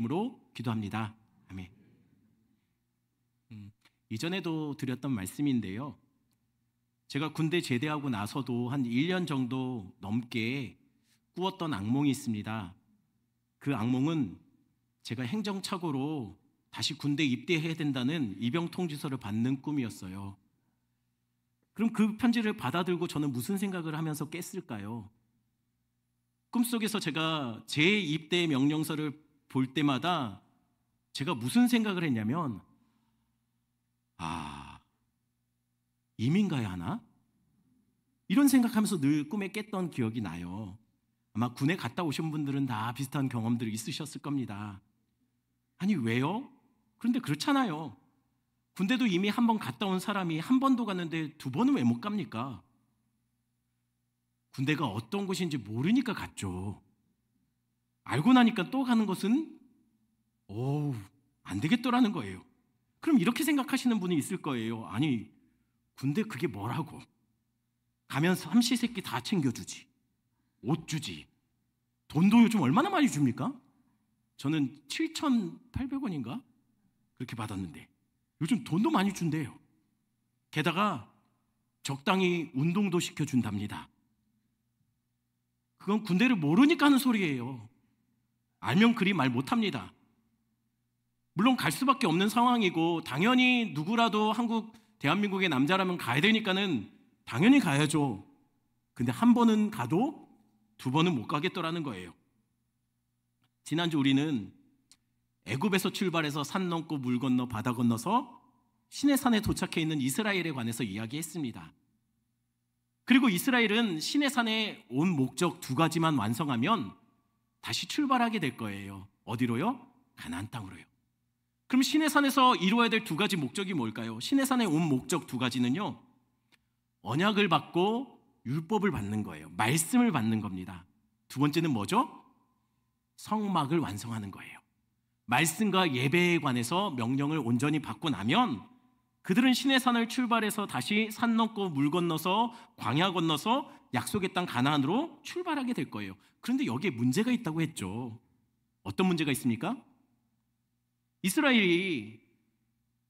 이름으로 기도합니다. 아멘. 이전에도 드렸던 말씀인데요. 제가 군대 제대하고 나서도 한 1년 정도 넘게 꾸었던 악몽이 있습니다. 그 악몽은 제가 행정착오로 다시 군대 입대해야 된다는 입영 통지서를 받는 꿈이었어요. 그럼 그 편지를 받아들고 저는 무슨 생각을 하면서 깼을까요? 꿈속에서 제가 제 입대 명령서를 볼 때마다 제가 무슨 생각을 했냐면, 이민 가야 하나? 이런 생각하면서 늘 꿈에 깼던 기억이 나요. 아마 군에 갔다 오신 분들은 다 비슷한 경험들이 있으셨을 겁니다. 아니 왜요? 그런데 그렇잖아요. 군대도 이미 한 번 갔다 온 사람이 한 번도 갔는데 두 번은 왜 못 갑니까? 군대가 어떤 곳인지 모르니까 갔죠. 알고 나니까 또 가는 것은 안 되겠더라는 거예요. 그럼 이렇게 생각하시는 분이 있을 거예요. 아니 군대 그게 뭐라고? 가면 삼시세끼 다 챙겨주지, 옷 주지, 돈도 요즘 얼마나 많이 줍니까? 저는 7,800원인가? 그렇게 받았는데 요즘 돈도 많이 준대요. 게다가 적당히 운동도 시켜준답니다. 그건 군대를 모르니까 하는 소리예요. 알면 그리 말 못합니다. 물론 갈 수밖에 없는 상황이고 당연히 누구라도 대한민국의 남자라면 가야 되니까는 당연히 가야죠. 근데 한 번은 가도 두 번은 못 가겠더라는 거예요. 지난주 우리는 애굽에서 출발해서 산 넘고 물 건너 바다 건너서 시내산에 도착해 있는 이스라엘에 관해서 이야기했습니다. 그리고 이스라엘은 시내산에 온 목적 두 가지만 완성하면 다시 출발하게 될 거예요. 어디로요? 가나안 땅으로요. 그럼 시내산에서 이루어야 될 두 가지 목적이 뭘까요? 시내산에 온 목적 두 가지는요, 언약을 받고 율법을 받는 거예요. 말씀을 받는 겁니다. 두 번째는 뭐죠? 성막을 완성하는 거예요. 말씀과 예배에 관해서 명령을 온전히 받고 나면 그들은 시내산을 출발해서 다시 산 넘고 물 건너서 광야 건너서 약속의 땅 가나안으로 출발하게 될 거예요. 그런데 여기에 문제가 있다고 했죠. 어떤 문제가 있습니까? 이스라엘이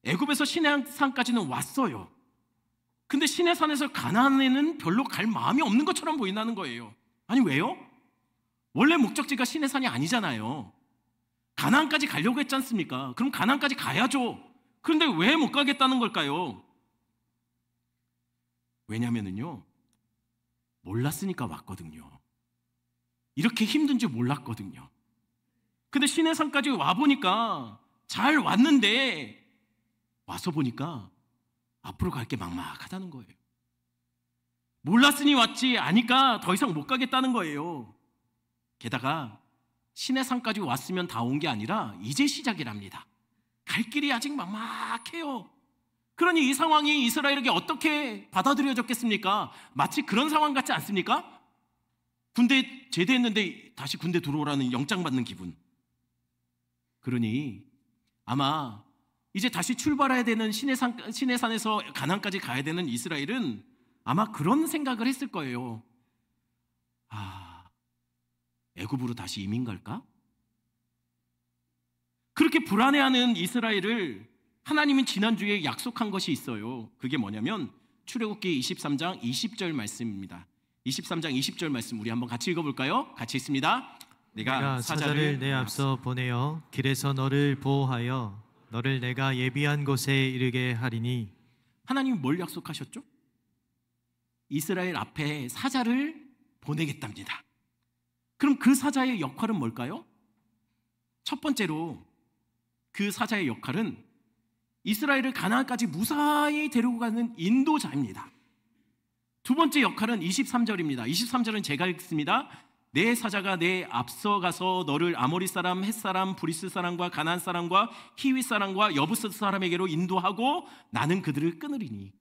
애굽에서 시내산까지는 왔어요. 근데 시내산에서 가나안에는 별로 갈 마음이 없는 것처럼 보인다는 거예요. 아니 왜요? 원래 목적지가 시내산이 아니잖아요. 가나안까지 가려고 했지 않습니까? 그럼 가나안까지 가야죠. 그런데 왜 못 가겠다는 걸까요? 왜냐면은요, 몰랐으니까 왔거든요. 이렇게 힘든 줄 몰랐거든요. 근데 시내산까지 와보니까 잘 왔는데 와서 보니까 앞으로 갈 게 막막하다는 거예요. 몰랐으니 왔지 아니까 더 이상 못 가겠다는 거예요. 게다가 시내산까지 왔으면 다 온 게 아니라 이제 시작이랍니다. 갈 길이 아직 막막해요. 그러니 이 상황이 이스라엘에게 어떻게 받아들여졌겠습니까? 마치 그런 상황 같지 않습니까? 군대 제대했는데 다시 군대 들어오라는 영장 받는 기분. 그러니 아마 이제 다시 출발해야 되는 시내산에서 가나안까지 가야 되는 이스라엘은 아마 그런 생각을 했을 거예요. 애굽으로 다시 이민 갈까? 그렇게 불안해하는 이스라엘을 하나님은 지난주에 약속한 것이 있어요. 그게 뭐냐면 출애굽기 23장 20절 말씀입니다. 23장 20절 말씀 우리 한번 같이 읽어볼까요? 같이 읽습니다. 내가 사자를 내 앞서 보내어 길에서 너를 보호하여 너를 내가 예비한 곳에 이르게 하리니. 하나님이 뭘 약속하셨죠? 이스라엘 앞에 사자를 보내겠답니다. 그럼 그 사자의 역할은 뭘까요? 첫 번째로 그 사자의 역할은 이스라엘을 가나안까지 무사히 데리고 가는 인도자입니다. 두 번째 역할은 23절입니다. 23절은 제가 읽습니다. 내 사자가 내 앞서 가서 너를 아모리 사람, 헷 사람, 브리스 사람과 가나안 사람과 히위 사람과 여부스 사람에게로 인도하고 나는 그들을 끊으리니.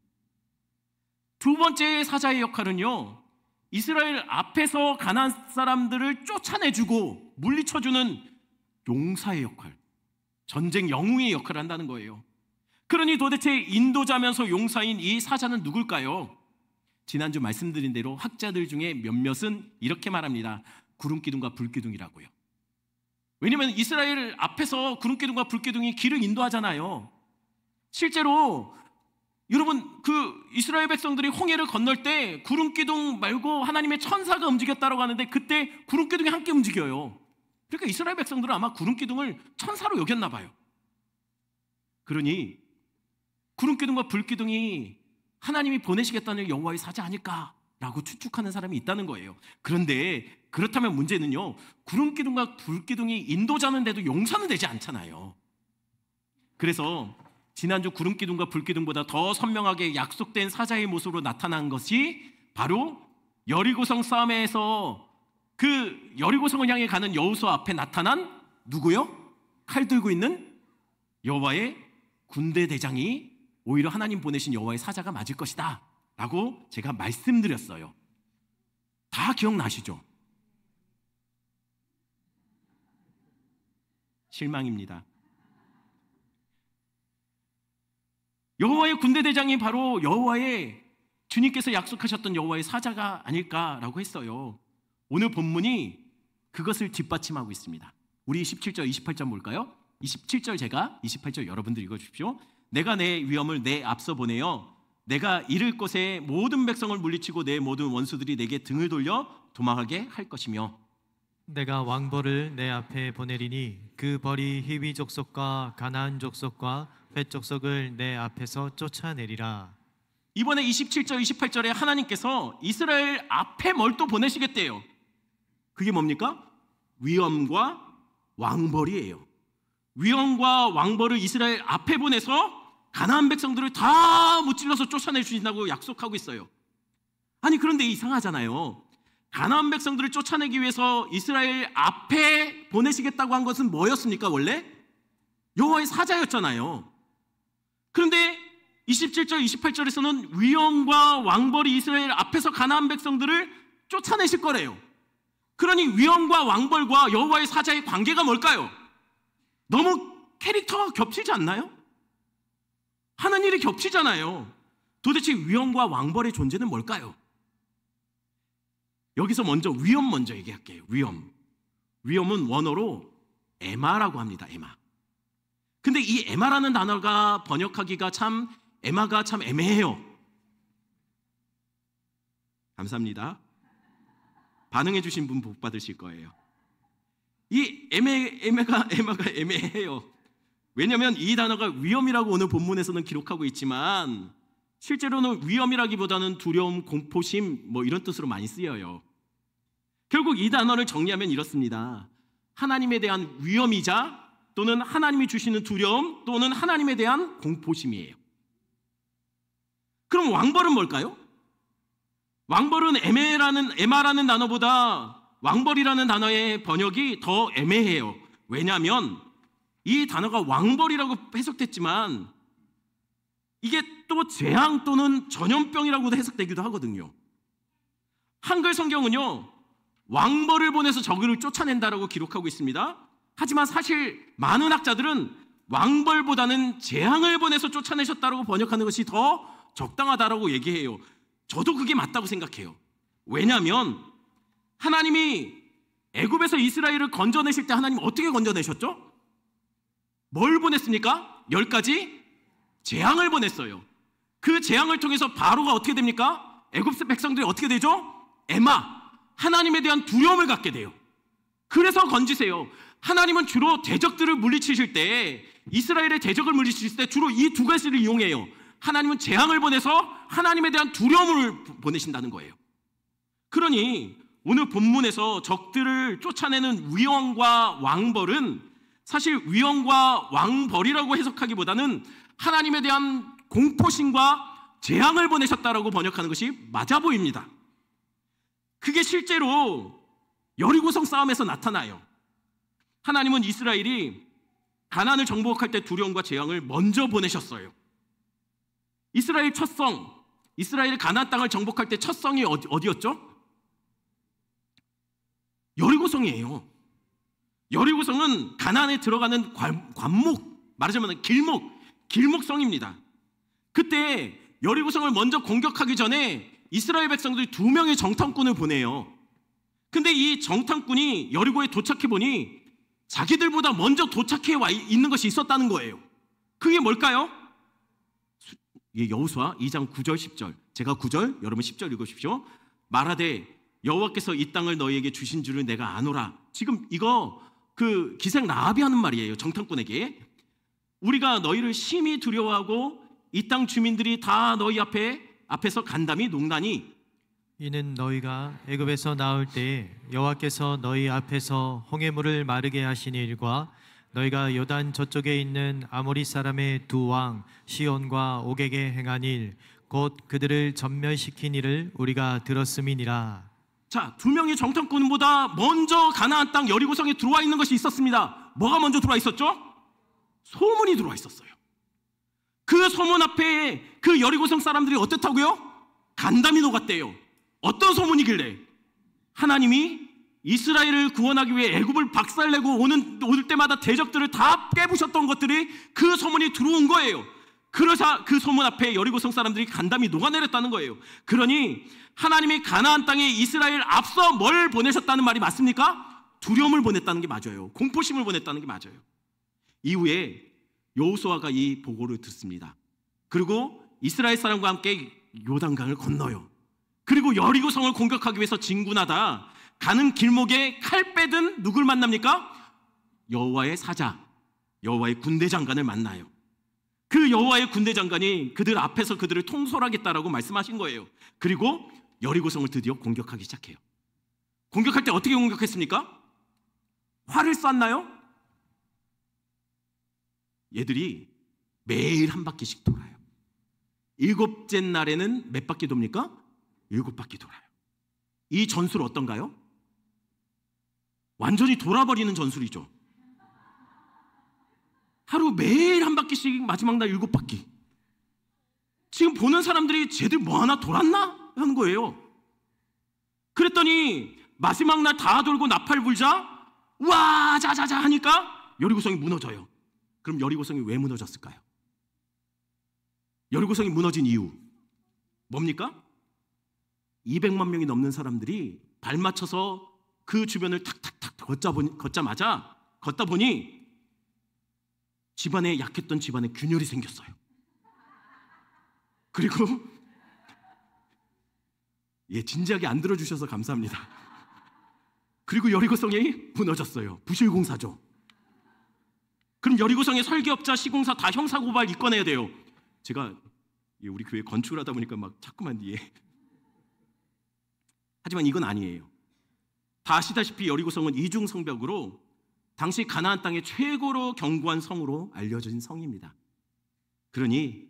두 번째 사자의 역할은요, 이스라엘 앞에서 가나안 사람들을 쫓아내주고 물리쳐주는 용사의 역할, 전쟁 영웅의 역할을 한다는 거예요. 그러니 도대체 인도자면서 용사인 이 사자는 누굴까요? 지난주 말씀드린 대로 학자들 중에 몇몇은 이렇게 말합니다. 구름기둥과 불기둥이라고요. 왜냐하면 이스라엘 앞에서 구름기둥과 불기둥이 길을 인도하잖아요. 실제로 여러분, 그 이스라엘 백성들이 홍해를 건널 때 구름기둥 말고 하나님의 천사가 움직였다고 하는데 그때 구름기둥이 함께 움직여요. 그러니까 이스라엘 백성들은 아마 구름기둥을 천사로 여겼나 봐요. 그러니 구름기둥과 불기둥이 하나님이 보내시겠다는 여호와의 사자 아닐까라고 추측하는 사람이 있다는 거예요. 그런데 그렇다면 문제는요, 구름기둥과 불기둥이 인도자는데도 용서는 되지 않잖아요. 그래서 지난주 구름기둥과 불기둥보다 더 선명하게 약속된 사자의 모습으로 나타난 것이 바로 여리고성 싸움에서 그 여리고성을 향해 가는 여호수아 앞에 나타난 누구요? 칼 들고 있는 여호와의 군대 대장이 오히려 하나님 보내신 여호와의 사자가 맞을 것이다 라고 제가 말씀드렸어요. 다 기억나시죠? 실망입니다. 여호와의 군대 대장이 바로 여호와의 주님께서 약속하셨던 여호와의 사자가 아닐까라고 했어요. 오늘 본문이 그것을 뒷받침하고 있습니다. 우리 17절, 28절 볼까요? 27절 제가, 28절 여러분들 읽어주십시오. 내가 내 위엄을 내 앞서 보내어 내가 이를 곳에 모든 백성을 물리치고 내 모든 원수들이 내게 등을 돌려 도망하게 할 것이며 내가 왕벌을 내 앞에 보내리니 그 벌이 히위 족속과 가나안 족속과 헷 족속을 내 앞에서 쫓아내리라. 이번에 27절, 28절에 하나님께서 이스라엘 앞에 뭘 또 보내시겠대요. 그게 뭡니까? 위엄과 왕벌이에요. 위엄과 왕벌을 이스라엘 앞에 보내서 가나안 백성들을 다 무찔러서 쫓아내 주신다고 약속하고 있어요. 아니 그런데 이상하잖아요. 가나안 백성들을 쫓아내기 위해서 이스라엘 앞에 보내시겠다고 한 것은 뭐였습니까? 원래 여호와의 사자였잖아요. 그런데 27절, 28절에서는 위엄과 왕벌이 이스라엘 앞에서 가나안 백성들을 쫓아내실 거래요. 그러니 위엄과 왕벌과 여호와의 사자의 관계가 뭘까요? 너무 캐릭터가 겹치지 않나요? 하는 일이 겹치잖아요. 도대체 위엄과 왕벌의 존재는 뭘까요? 여기서 먼저 위엄 먼저 얘기할게요. 위엄은 원어로 에마라고 합니다. 에마. 근데 이 에마라는 단어가 번역하기가 에마가 참 애매해요. 감사합니다. 반응해 주신 분 복 받으실 거예요. 이 에마가 애매해요. 왜냐하면 이 단어가 위엄이라고 오늘 본문에서는 기록하고 있지만 실제로는 위엄이라기보다는 두려움, 공포심 뭐 이런 뜻으로 많이 쓰여요. 결국 이 단어를 정리하면 이렇습니다. 하나님에 대한 위엄이자 또는 하나님이 주시는 두려움 또는 하나님에 대한 공포심이에요. 그럼 왕벌은 뭘까요? 왕벌은 에마라는 단어보다 왕벌이라는 단어의 번역이 더 애매해요. 왜냐하면 이 단어가 왕벌이라고 해석됐지만 이게 또 재앙 또는 전염병이라고도 해석되기도 하거든요. 한글 성경은요, 왕벌을 보내서 적을 쫓아낸다라고 기록하고 있습니다. 하지만 사실 많은 학자들은 왕벌보다는 재앙을 보내서 쫓아내셨다라고 번역하는 것이 더 적당하다라고 얘기해요. 저도 그게 맞다고 생각해요. 왜냐하면 하나님이 애굽에서 이스라엘을 건져내실 때 하나님 어떻게 건져내셨죠? 뭘 보냈습니까? 10가지 재앙을 보냈어요. 그 재앙을 통해서 바로가 어떻게 됩니까? 애굽 백성들이 어떻게 되죠? 에마, 하나님에 대한 두려움을 갖게 돼요. 그래서 건지세요. 하나님은 주로 대적들을 물리치실 때, 이스라엘의 대적을 물리치실 때 주로 이 두 가지를 이용해요. 하나님은 재앙을 보내서 하나님에 대한 두려움을 보내신다는 거예요. 그러니 오늘 본문에서 적들을 쫓아내는 위엄과 왕벌은 사실 위엄과 왕벌이라고 해석하기보다는 하나님에 대한 공포심과 재앙을 보내셨다라고 번역하는 것이 맞아 보입니다. 그게 실제로 여리고성 싸움에서 나타나요. 하나님은 이스라엘이 가나안을 정복할 때 두려움과 재앙을 먼저 보내셨어요. 이스라엘 첫 성, 이스라엘 가나안 땅을 정복할 때 첫 성이 어디였죠? 여리고성이에요. 여리고성은 가나안에 들어가는 관목, 말하자면 길목성입니다. 그때 여리고성을 먼저 공격하기 전에 이스라엘 백성들이 2명의 정탐꾼을 보내요. 근데 이 정탐꾼이 여리고에 도착해 보니 자기들보다 먼저 도착해 와 있는 것이 있었다는 거예요. 그게 뭘까요? 여호수아 2장 9절 10절. 제가 9절, 여러분 10절 읽으십시오. 말하되 여호와께서 이 땅을 너희에게 주신 줄을 내가 아노라. 지금 이거 그 기생 라합이 하는 말이에요. 정탐꾼에게. 우리가 너희를 심히 두려워하고 이 땅 주민들이 다 너희 앞에서 간담이 농나니 이는 너희가 애굽에서 나올 때에 여호와께서 너희 앞에서 홍해물을 마르게 하신 일과 너희가 요단 저쪽에 있는 아모리 사람의 두 왕 시온과 옥에게 행한 일 곧 그들을 전멸시킨 일을 우리가 들었음이니라. 자, 두 명의 정탐꾼보다 먼저 가나안 땅 여리고성에 들어와 있는 것이 있었습니다. 뭐가 먼저 들어와 있었죠? 소문이 들어와 있었어요. 그 소문 앞에 그 여리고성 사람들이 어떻다고요? 간담이 녹았대요. 어떤 소문이길래? 하나님이 이스라엘을 구원하기 위해 애굽을 박살내고 올 때마다 대적들을 다 깨부셨던 것들이 그 소문이 들어온 거예요. 그래서 그 소문 앞에 여리고성 사람들이 간담이 녹아내렸다는 거예요. 그러니 하나님이 가나안 땅에 이스라엘 앞서 뭘 보내셨다는 말이 맞습니까? 두려움을 보냈다는 게 맞아요. 공포심을 보냈다는 게 맞아요. 이후에 여호수아가 이 보고를 듣습니다. 그리고 이스라엘 사람과 함께 요단강을 건너요. 그리고 여리고성을 공격하기 위해서 진군하다 가는 길목에 칼 빼든 누굴 만납니까? 여호와의 사자, 여호와의 군대 장관을 만나요. 그 여호와의 군대 장관이 그들 앞에서 그들을 통솔하겠다라고 말씀하신 거예요. 그리고 여리고성을 드디어 공격하기 시작해요. 공격할 때 어떻게 공격했습니까? 활을 쐈나요? 얘들이 매일 한 바퀴씩 돌아요. 7째 날에는 몇 바퀴 돕니까? 7바퀴 돌아요. 이 전술 어떤가요? 완전히 돌아버리는 전술이죠. 하루 매일 한 바퀴씩 마지막 날 7바퀴. 지금 보는 사람들이 쟤들 뭐 하나 돌았나? 하는 거예요. 그랬더니 마지막 날 다 돌고 나팔 불자 와 자자자 하니까 여리고성이 무너져요. 그럼 여리고성이 왜 무너졌을까요? 여리고성이 무너진 이유 뭡니까? 200만 명이 넘는 사람들이 발 맞춰서 그 주변을 탁탁탁 걷다 보니 집안에 약했던 집안에 균열이 생겼어요. 그리고 진지하게 안 들어주셔서 감사합니다. 그리고 여리고성이 무너졌어요. 부실공사죠. 그럼 여리고성의 설계업자, 시공사 다 형사고발 입건해야 돼요. 제가 우리 교회 건축을 하다 보니까 막 자꾸만 하지만 이건 아니에요. 다 아시다시피 여리고성은 이중성벽으로 당시 가나안 땅의 최고로 견고한 성으로 알려진 성입니다. 그러니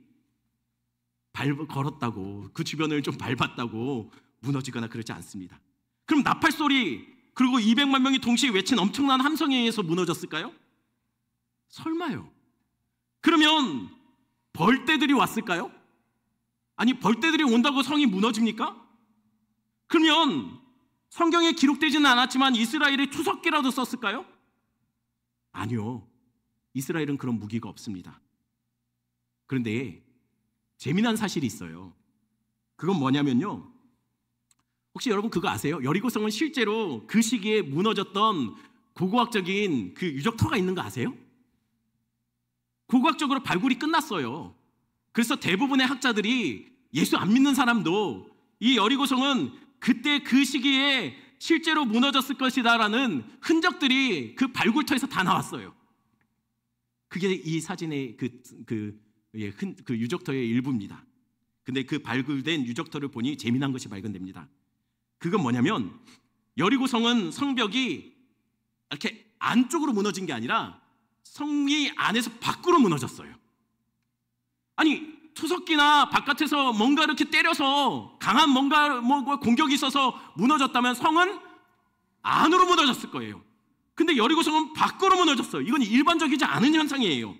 걸었다고 그 주변을 좀 밟았다고 무너지거나 그러지 않습니다. 그럼 나팔 소리 그리고 200만 명이 동시에 외친 엄청난 함성에 의해서 무너졌을까요? 설마요. 그러면 벌떼들이 왔을까요? 아니 벌떼들이 온다고 성이 무너집니까? 그러면 성경에 기록되지는 않았지만 이스라엘이 투석기라도 썼을까요? 아니요. 이스라엘은 그런 무기가 없습니다. 그런데 재미난 사실이 있어요. 그건 뭐냐면요. 혹시 여러분 그거 아세요? 여리고성은 실제로 그 시기에 무너졌던 고고학적인 그 유적터가 있는 거 아세요? 고고학적으로 발굴이 끝났어요. 그래서 대부분의 학자들이 예수 안 믿는 사람도 이 여리고성은 그때 그 시기에 실제로 무너졌을 것이다라는 흔적들이 그 발굴터에서 다 나왔어요. 그게 이 사진의 그 유적터의 일부입니다. 근데 그 발굴된 유적터를 보니 재미난 것이 발견됩니다. 그건 뭐냐면 여리고성은 성벽이 이렇게 안쪽으로 무너진 게 아니라 성이 안에서 밖으로 무너졌어요. 아니 투석기나 바깥에서 뭔가 이렇게 때려서 강한 뭔가 공격이 있어서 무너졌다면 성은 안으로 무너졌을 거예요. 근데 여리고성은 밖으로 무너졌어요. 이건 일반적이지 않은 현상이에요.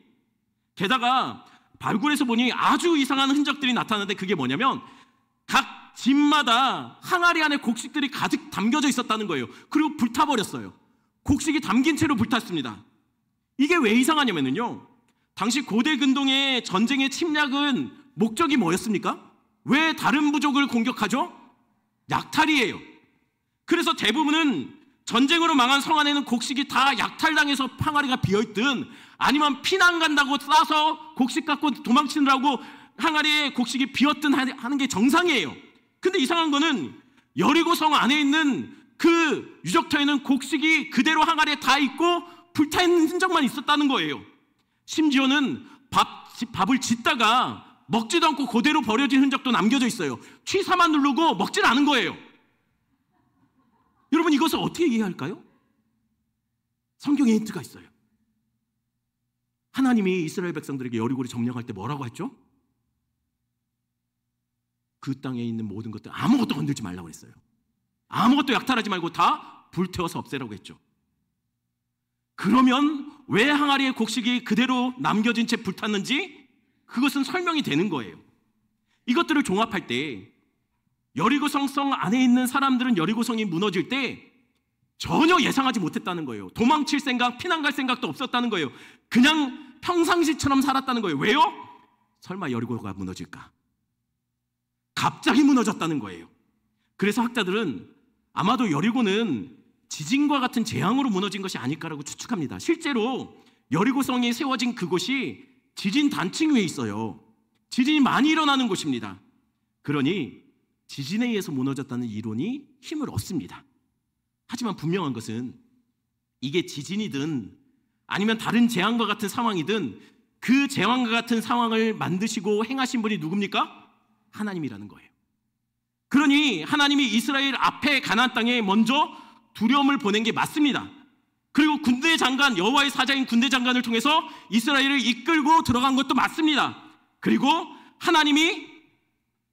게다가 발굴해서 보니 아주 이상한 흔적들이 나타나는데 그게 뭐냐면 각 집마다 항아리 안에 곡식들이 가득 담겨져 있었다는 거예요. 그리고 불타버렸어요. 곡식이 담긴 채로 불탔습니다. 이게 왜 이상하냐면요, 당시 고대 근동의 전쟁의 침략은 목적이 뭐였습니까? 왜 다른 부족을 공격하죠? 약탈이에요. 그래서 대부분은 전쟁으로 망한 성 안에는 곡식이 다 약탈당해서 항아리가 비어있든, 아니면 피난 간다고 싸서 곡식 갖고 도망치느라고 항아리에 곡식이 비었든 하는 게 정상이에요. 근데 이상한 거는 여리고 성 안에 있는 그 유적터에는 곡식이 그대로 항아리에 다 있고 불타 있는 흔적만 있었다는 거예요. 심지어는 밥을 짓다가 먹지도 않고 그대로 버려진 흔적도 남겨져 있어요. 취사만 누르고 먹질 않은 거예요. 여러분, 이것을 어떻게 이해할까요? 성경에 힌트가 있어요. 하나님이 이스라엘 백성들에게 여리고를 점령할 때 뭐라고 했죠? 그 땅에 있는 모든 것들 아무것도 건들지 말라고 했어요. 아무것도 약탈하지 말고 다 불태워서 없애라고 했죠. 그러면 왜 항아리에 곡식이 그대로 남겨진 채 불탔는지 그것은 설명이 되는 거예요. 이것들을 종합할 때 여리고성 안에 있는 사람들은 여리고성이 무너질 때 전혀 예상하지 못했다는 거예요. 도망칠 생각, 피난 갈 생각도 없었다는 거예요. 그냥 평상시처럼 살았다는 거예요. 왜요? 설마 여리고가 무너질까? 갑자기 무너졌다는 거예요. 그래서 학자들은 아마도 여리고는 지진과 같은 재앙으로 무너진 것이 아닐까라고 추측합니다. 실제로 여리고성이 세워진 그곳이 지진 단층 위에 있어요. 지진이 많이 일어나는 곳입니다. 그러니 지진에 의해서 무너졌다는 이론이 힘을 얻습니다. 하지만 분명한 것은 이게 지진이든 아니면 다른 재앙과 같은 상황이든 그 재앙과 같은 상황을 만드시고 행하신 분이 누굽니까? 하나님이라는 거예요. 그러니 하나님이 이스라엘 앞에 가나안 땅에 먼저 두려움을 보낸 게 맞습니다. 그리고 군대 장관, 여호와의 사자인 군대 장관을 통해서 이스라엘을 이끌고 들어간 것도 맞습니다. 그리고 하나님이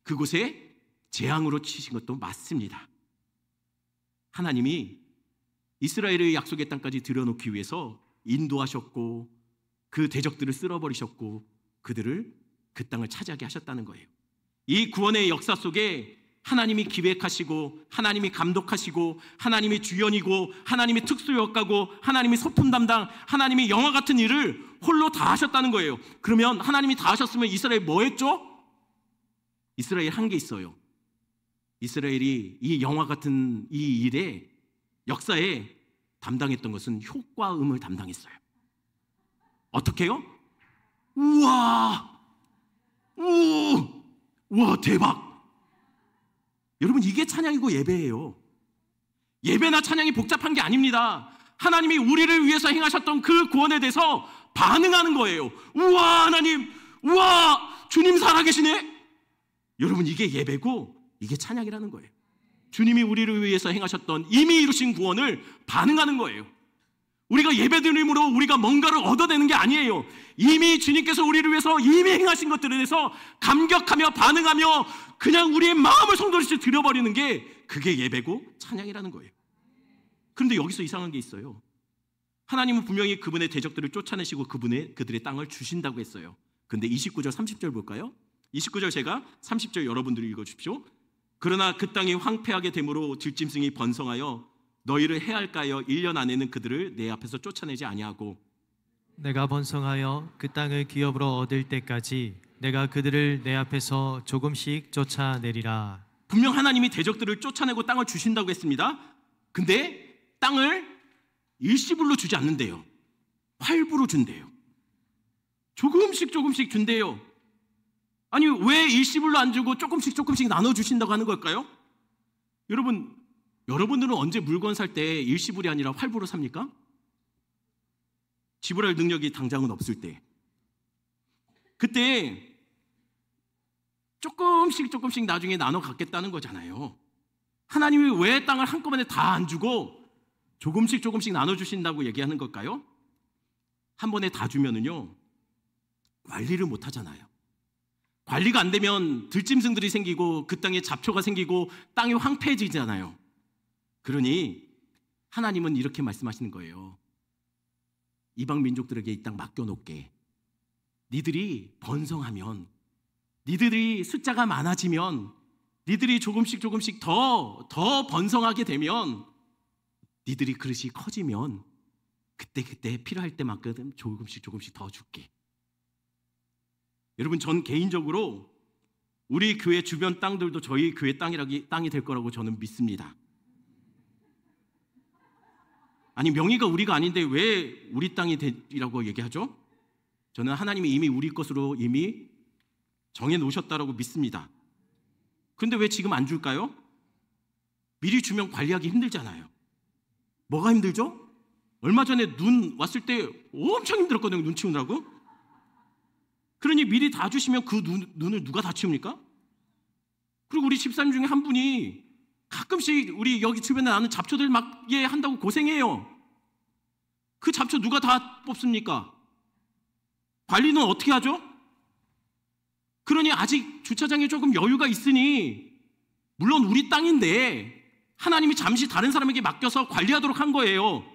그곳에 재앙으로 치신 것도 맞습니다. 하나님이 이스라엘의 약속의 땅까지 들여놓기 위해서 인도하셨고 그 대적들을 쓸어버리셨고 그들을 그 땅을 차지하게 하셨다는 거예요. 이 구원의 역사 속에 하나님이 기획하시고 하나님이 감독하시고 하나님이 주연이고 하나님이 특수역가고 하나님이 소품 담당, 하나님이 영화 같은 일을 홀로 다 하셨다는 거예요. 그러면 하나님이 다 하셨으면 이스라엘 뭐 했죠? 이스라엘 한 게 있어요. 이스라엘이 이 영화 같은 이 일에 역사에 담당했던 것은 효과음을 담당했어요. 어떻게 해요? 우와, 우와, 대박. 여러분, 이게 찬양이고 예배예요. 예배나 찬양이 복잡한 게 아닙니다. 하나님이 우리를 위해서 행하셨던 그 구원에 대해서 반응하는 거예요. 우와, 하나님, 우와, 주님 살아계시네. 여러분, 이게 예배고 이게 찬양이라는 거예요. 주님이 우리를 위해서 행하셨던 이미 이루신 구원을 반응하는 거예요. 우리가 예배드림으로 우리가 뭔가를 얻어내는 게 아니에요. 이미 주님께서 우리를 위해서 이미 행하신 것들에 대해서 감격하며 반응하며 그냥 우리의 마음을 성도같이 드려버리는 게 그게 예배고 찬양이라는 거예요. 그런데 여기서 이상한 게 있어요. 하나님은 분명히 그분의 대적들을 쫓아내시고 그들의 땅을 주신다고 했어요. 근데 29절 30절 볼까요? 29절 제가 30절 여러분들이 읽어주십시오. 그러나 그 땅이 황폐하게 되므로 들짐승이 번성하여 너희를 해할까여 1년 안에는 그들을 내 앞에서 쫓아내지 아니하고 내가 번성하여 그 땅을 기업으로 얻을 때까지 내가 그들을 내 앞에서 조금씩 쫓아내리라. 분명 하나님이 대적들을 쫓아내고 땅을 주신다고 했습니다. 근데 땅을 일시불로 주지 않는데요. 활부로 준대요. 조금씩 준대요. 아니, 왜 일시불로 안 주고 조금씩 나눠주신다고 하는 걸까요? 여러분들은 언제 물건 살 때 일시불이 아니라 활부로 삽니까? 지불할 능력이 당장은 없을 때. 그때 조금씩 나중에 나눠 갖겠다는 거잖아요. 하나님이 왜 땅을 한꺼번에 다 안 주고 조금씩 나눠주신다고 얘기하는 걸까요? 한 번에 다 주면은요, 관리를 못 하잖아요. 관리가 안 되면 들짐승들이 생기고 그 땅에 잡초가 생기고 땅이 황폐해지잖아요. 그러니 하나님은 이렇게 말씀하시는 거예요. 이방 민족들에게 이 땅 맡겨놓게. 니들이 번성하면, 니들이 숫자가 많아지면, 니들이 조금씩 더 번성하게 되면, 니들이 그릇이 커지면 그때 필요할 때만큼 조금씩 더 줄게. 여러분, 전 개인적으로 우리 교회 주변 땅들도 저희 교회 땅이 될 거라고 저는 믿습니다. 아니 명의가 우리가 아닌데 왜 우리 땅이 되리라고 얘기하죠? 저는 하나님이 이미 우리 것으로 이미 정해놓으셨다라고 믿습니다. 근데 왜 지금 안 줄까요? 미리 주면 관리하기 힘들잖아요. 뭐가 힘들죠? 얼마 전에 눈 왔을 때 엄청 힘들었거든요. 눈 치우느라고. 그러니 미리 다 주시면 그 눈을 누가 다 치웁니까? 그리고 우리 집사님 중에 한 분이 가끔씩 우리 여기 주변에 나는 잡초들 막 한다고 고생해요. 그 잡초 누가 다 뽑습니까? 관리는 어떻게 하죠? 그러니 아직 주차장에 조금 여유가 있으니 물론 우리 땅인데 하나님이 잠시 다른 사람에게 맡겨서 관리하도록 한 거예요.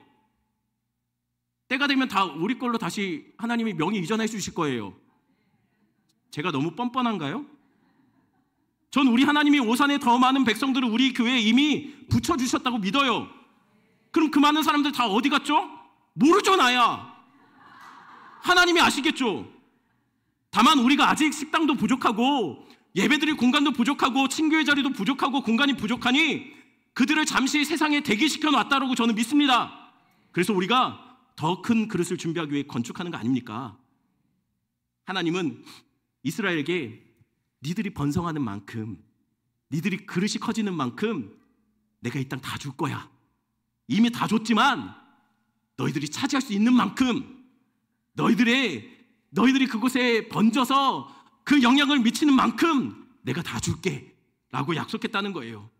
때가 되면 다 우리 걸로 다시 하나님이 명의 이전해 주실 거예요. 제가 너무 뻔뻔한가요? 전 우리 하나님이 오산에 더 많은 백성들을 우리 교회에 이미 붙여주셨다고 믿어요. 그럼 그 많은 사람들 다 어디 갔죠? 모르죠, 나야. 하나님이 아시겠죠. 다만 우리가 아직 식당도 부족하고 예배드릴 공간도 부족하고 친교의 자리도 부족하고 공간이 부족하니 그들을 잠시 세상에 대기시켜 놨다라고 저는 믿습니다. 그래서 우리가 더 큰 그릇을 준비하기 위해 건축하는 거 아닙니까? 하나님은 이스라엘에게 니들이 번성하는 만큼, 니들이 그릇이 커지는 만큼 내가 이 땅 다 줄 거야. 이미 다 줬지만 너희들이 차지할 수 있는 만큼, 너희들이 그곳에 번져서 그 영향을 미치는 만큼 내가 다 줄게 라고 약속했다는 거예요.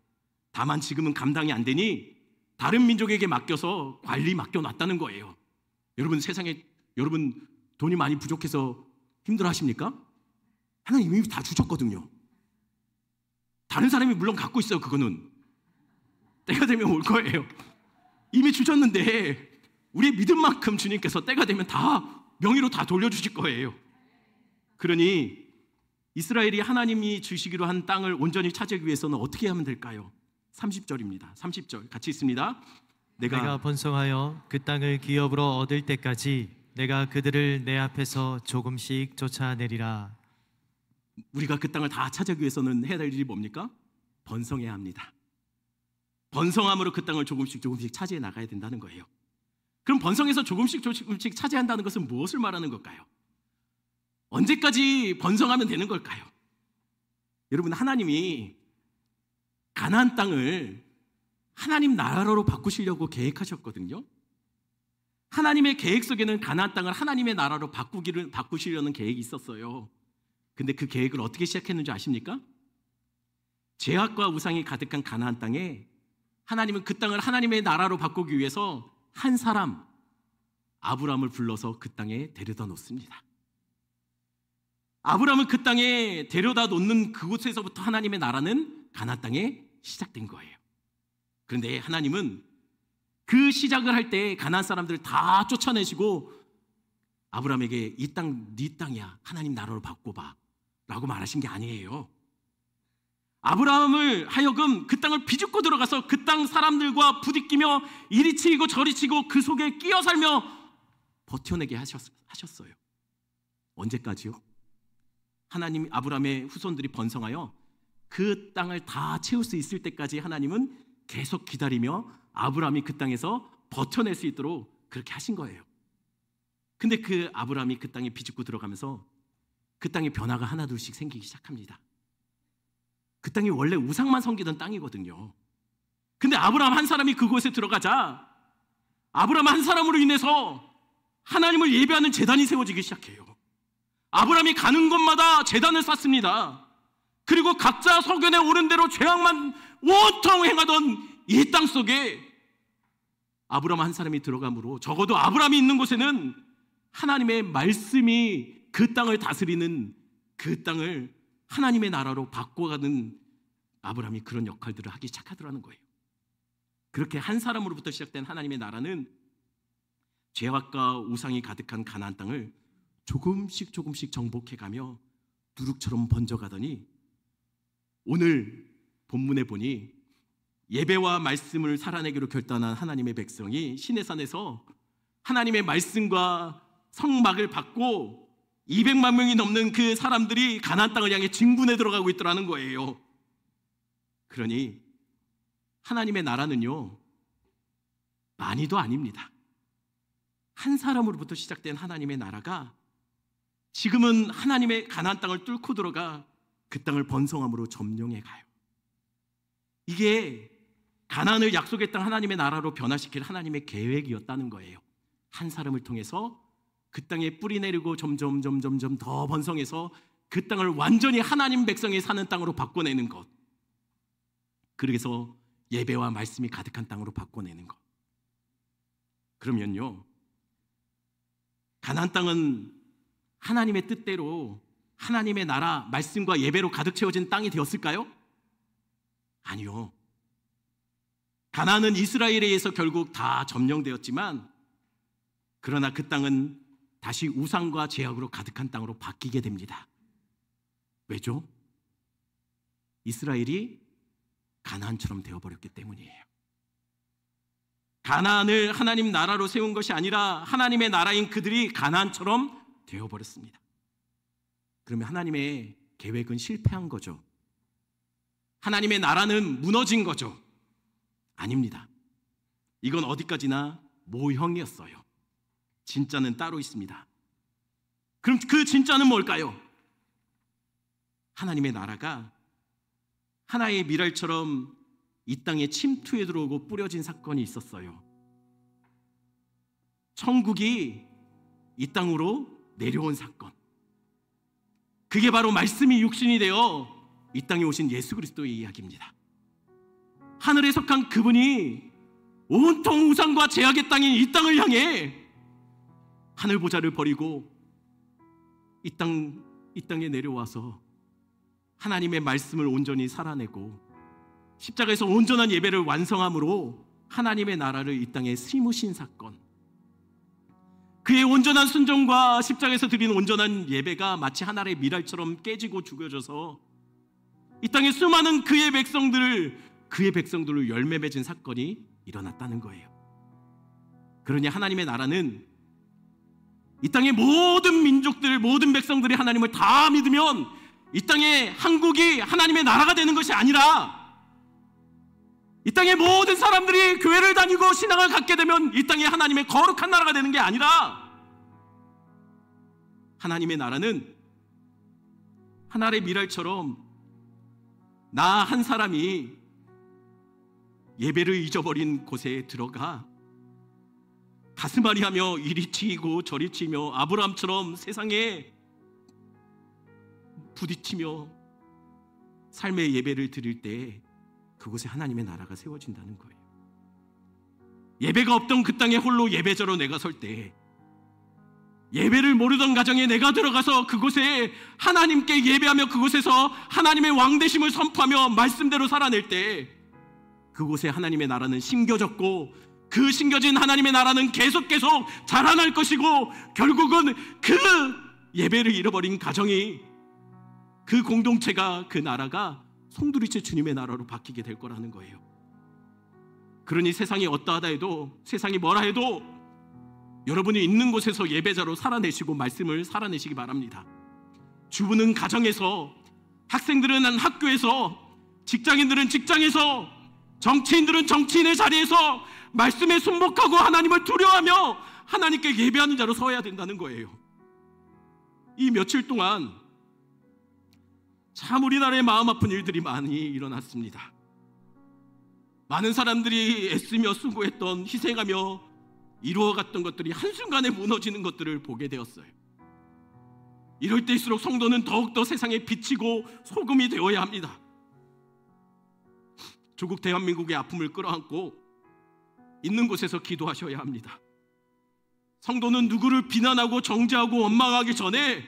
다만 지금은 감당이 안 되니 다른 민족에게 맡겨서 관리 맡겨놨다는 거예요. 여러분 세상에 여러분 돈이 많이 부족해서 힘들어 하십니까? 하나님 이미 다 주셨거든요. 다른 사람이 물론 갖고 있어요. 그거는 때가 되면 올 거예요. 이미 주셨는데 우리의 믿음만큼 주님께서 때가 되면 다 명의로 다 돌려주실 거예요. 그러니 이스라엘이 하나님이 주시기로 한 땅을 온전히 차지하기 위해서는 어떻게 하면 될까요? 30절입니다. 30절 같이 있습니다. 내가 번성하여 그 땅을 기업으로 얻을 때까지 내가 그들을 내 앞에서 조금씩 쫓아내리라. 우리가 그 땅을 다 차지하기 위해서는 해야 될 일이 뭡니까? 번성해야 합니다. 번성함으로 그 땅을 조금씩 차지해 나가야 된다는 거예요. 그럼 번성해서 조금씩 차지한다는 것은 무엇을 말하는 걸까요? 언제까지 번성하면 되는 걸까요? 여러분 하나님이 가나안 땅을 하나님 나라로 바꾸시려고 계획하셨거든요. 하나님의 계획 속에는 가나안 땅을 하나님의 나라로 바꾸시려는 계획이 있었어요. 근데 그 계획을 어떻게 시작했는지 아십니까? 죄악과 우상이 가득한 가나안 땅에 하나님은 그 땅을 하나님의 나라로 바꾸기 위해서 한 사람 아브라함을 불러서 그 땅에 데려다 놓습니다. 아브라함을 그 땅에 데려다 놓는 그곳에서부터 하나님의 나라는 가나안 땅에 시작된 거예요. 그런데 하나님은 그 시작을 할 때 가나안 사람들을 다 쫓아내시고 아브라함에게 이 땅 네 땅이야, 하나님 나라로 바꿔봐 라고 말하신 게 아니에요. 아브라함을 하여금 그 땅을 비집고 들어가서 그 땅 사람들과 부딪히며 이리 치이고 저리 치고 그 속에 끼어 살며 버텨내게 하셨어요. 언제까지요? 하나님 아브라함의 후손들이 번성하여 그 땅을 다 채울 수 있을 때까지 하나님은 계속 기다리며 아브라함이 그 땅에서 버텨낼 수 있도록 그렇게 하신 거예요. 근데 그 아브라함이 그 땅에 비집고 들어가면서 그 땅에 변화가 하나둘씩 생기기 시작합니다. 그 땅이 원래 우상만 섬기던 땅이거든요. 근데 아브라함 한 사람이 그곳에 들어가자 아브라함 한 사람으로 인해서 하나님을 예배하는 제단이 세워지기 시작해요. 아브라함이 가는 곳마다 제단을 쌓습니다. 그리고 각자 소견에 오른 대로 죄악만 온통 행하던 이 땅 속에 아브라함 한 사람이 들어가므로 적어도 아브라함이 있는 곳에는 하나님의 말씀이 그 땅을 다스리는, 그 땅을 하나님의 나라로 바꿔가는 아브라함이 그런 역할들을 하기 시작하더라는 거예요. 그렇게 한 사람으로부터 시작된 하나님의 나라는 죄악과 우상이 가득한 가나안 땅을 조금씩 정복해가며 누룩처럼 번져가더니 오늘 본문에 보니 예배와 말씀을 살아내기로 결단한 하나님의 백성이 시내산에서 하나님의 말씀과 성막을 받고 200만 명이 넘는 그 사람들이 가나안 땅을 향해 진군에 들어가고 있더라는 거예요. 그러니 하나님의 나라는요, 많이도 아닙니다. 한 사람으로부터 시작된 하나님의 나라가 지금은 하나님의 가나안 땅을 뚫고 들어가 그 땅을 번성함으로 점령해 가요. 이게 가나안을 약속의 땅 하나님의 나라로 변화시킬 하나님의 계획이었다는 거예요. 한 사람을 통해서 그 땅에 뿌리 내리고 점점 더 번성해서 그 땅을 완전히 하나님 백성이 사는 땅으로 바꿔내는 것. 그래서 예배와 말씀이 가득한 땅으로 바꿔내는 것. 그러면요, 가나안 땅은 하나님의 뜻대로 하나님의 나라, 말씀과 예배로 가득 채워진 땅이 되었을까요? 아니요. 가나안은 이스라엘에 의해서 결국 다 점령되었지만, 그러나 그 땅은 다시 우상과 죄악으로 가득한 땅으로 바뀌게 됩니다. 왜죠? 이스라엘이 가나안처럼 되어버렸기 때문이에요. 가나안을 하나님 나라로 세운 것이 아니라 하나님의 나라인 그들이 가나안처럼 되어버렸습니다. 그러면 하나님의 계획은 실패한 거죠? 하나님의 나라는 무너진 거죠? 아닙니다. 이건 어디까지나 모형이었어요. 진짜는 따로 있습니다. 그럼 그 진짜는 뭘까요? 하나님의 나라가 하나의 미랄처럼 이 땅에 침투해 들어오고 뿌려진 사건이 있었어요. 천국이 이 땅으로 내려온 사건. 그게 바로 말씀이 육신이 되어 이 땅에 오신 예수 그리스도의 이야기입니다. 하늘에 속한 그분이 온통 우상과 죄악의 땅인 이 땅을 향해 하늘 보좌를 버리고 이 땅에 내려와서 하나님의 말씀을 온전히 살아내고 십자가에서 온전한 예배를 완성함으로 하나님의 나라를 이 땅에 심으신 사건. 그의 온전한 순종과 십자가에서 드린 온전한 예배가 마치 하나의 미랄처럼 깨지고 죽여져서 이 땅에 수많은 그의 백성들을 열매 맺은 사건이 일어났다는 거예요. 그러니 하나님의 나라는 이 땅의 모든 민족들, 모든 백성들이 하나님을 다 믿으면 이 땅에 한국이 하나님의 나라가 되는 것이 아니라, 이 땅의 모든 사람들이 교회를 다니고 신앙을 갖게 되면 이 땅에 하나님의 거룩한 나라가 되는 게 아니라, 하나님의 나라는 하나의 미랄처럼 나 한 사람이 예배를 잊어버린 곳에 들어가 가슴앓이하며 이리 치이고 저리 치며 아브라함처럼 세상에 부딪히며 삶의 예배를 드릴 때 그곳에 하나님의 나라가 세워진다는 거예요. 예배가 없던 그 땅에 홀로 예배자로 내가 설 때, 예배를 모르던 가정에 내가 들어가서 그곳에 하나님께 예배하며 그곳에서 하나님의 왕되심을 선포하며 말씀대로 살아낼 때 그곳에 하나님의 나라는 심겨졌고, 그 심겨진 하나님의 나라는 계속 자라날 것이고, 결국은 그 예배를 잃어버린 가정이, 그 공동체가, 그 나라가 송두리째 주님의 나라로 바뀌게 될 거라는 거예요. 그러니 세상이 어떠하다 해도, 세상이 뭐라 해도 여러분이 있는 곳에서 예배자로 살아내시고 말씀을 살아내시기 바랍니다. 주부는 가정에서, 학생들은 학교에서, 직장인들은 직장에서, 정치인들은 정치인의 자리에서 말씀에 순복하고 하나님을 두려워하며 하나님께 예배하는 자로 서야 된다는 거예요. 이 며칠 동안 참 우리나라에 마음 아픈 일들이 많이 일어났습니다. 많은 사람들이 애쓰며 수고했던, 희생하며 이루어갔던 것들이 한순간에 무너지는 것들을 보게 되었어요. 이럴 때일수록 성도는 더욱더 세상에 비치고 소금이 되어야 합니다. 조국 대한민국의 아픔을 끌어안고 있는 곳에서 기도하셔야 합니다. 성도는 누구를 비난하고 정죄하고 원망하기 전에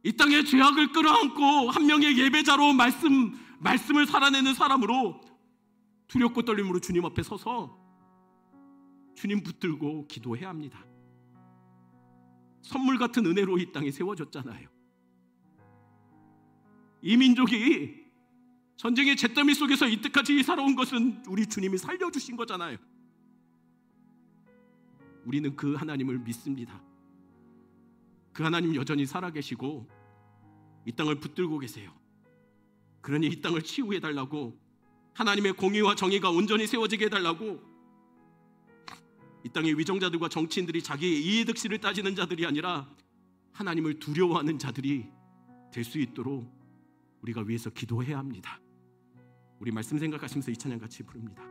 이 땅의 죄악을 끌어안고 한 명의 예배자로 말씀을 살아내는 사람으로 두렵고 떨림으로 주님 앞에 서서 주님 붙들고 기도해야 합니다. 선물 같은 은혜로 이 땅에 세워졌잖아요. 이 민족이 전쟁의 잿더미 속에서 이때까지 살아온 것은 우리 주님이 살려주신 거잖아요. 우리는 그 하나님을 믿습니다. 그 하나님 여전히 살아계시고 이 땅을 붙들고 계세요. 그러니 이 땅을 치유해달라고, 하나님의 공의와 정의가 온전히 세워지게 해달라고, 이 땅의 위정자들과 정치인들이 자기의 이해득실을 따지는 자들이 아니라 하나님을 두려워하는 자들이 될 수 있도록 우리가 위해서 기도해야 합니다. 우리 말씀 생각하시면서 이 찬양 같이 부릅니다.